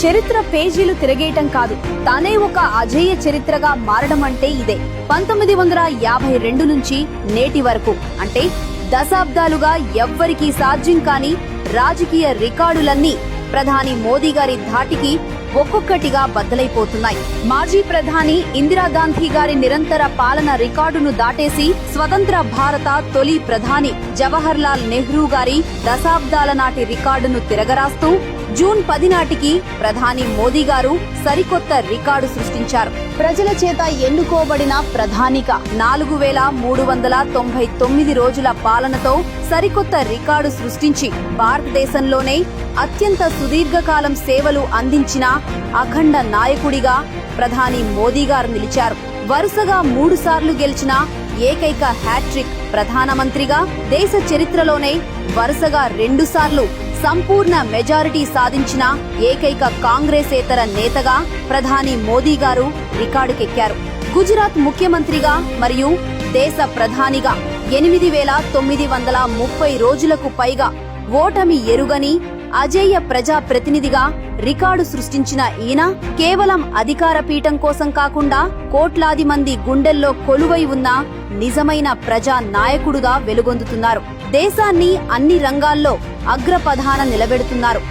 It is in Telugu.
చరిత్ర పేజీలు తిరగేయటం కాదు, తానే ఒక అజేయ చరిత్రగా మారడం అంటే ఇదే. 1952 నుంచి నేటి వరకు అంటే దశాబ్దాలుగా ఎవ్వరికీ సాధ్యం కాని రాజకీయ రికార్డులన్నీ ప్రధాని మోదీ గారి ధాటికి ఒక్కొక్కటిగా బద్దలైపోతున్నాయి. మాజీ ప్రధాని ఇందిరాగాంధీ గారి నిరంతర పాలన రికార్డును దాటేసి స్వతంత్ర భారత తొలి ప్రధాని జవహర్ లాల్ నెహ్రూ గారి దశాబ్దాల నాటి రికార్డును తిరగరాస్తూ జూన్ 10 నాటికి ప్రధాని మోదీ గారు సరికొత్త రికార్డు సృష్టించారు. ప్రజల చేత ఎన్నుకోబడిన ప్రధానిగా 4399 రోజుల పాలనతో సరికొత్త రికార్డు సృష్టించి భారతదేశంలోనే అత్యంత సుదీర్ఘకాలం సేవలు అందించిన అఖండ నాయకుడిగా ప్రధాని మోదీ గారు నిలిచారు. వరుసగా 3 సార్లు గెలిచిన ఏకైక హ్యాట్రిక్ ప్రధానమంత్రిగా, దేశ చరిత్రలోనే వరుసగా 2 సార్లు సంపూర్ణ మెజారిటీ సాధించిన ఏకైక కాంగ్రెసేతర నేతగా ప్రధాని మోదీ గారు రికార్డుకెక్కారు. గుజరాత్ ముఖ్యమంత్రిగా మరియు దేశ ప్రధానిగా 8930 రోజులకు పైగా ఓటమి ఎరుగని అజేయ ప్రజా ప్రతినిధిగా రికార్డు సృష్టించిన ఈయన కేవలం అధికార పీఠం కోసం కాకుండా కోట్లాది మంది గుండెల్లో కొలువై ఉన్న నిజమైన ప్రజా నాయకుడుగా వెలుగొందుతున్నారు. దేశాన్ని అన్ని రంగాల్లో అగ్రపథాన నిలబెడుతున్నారు.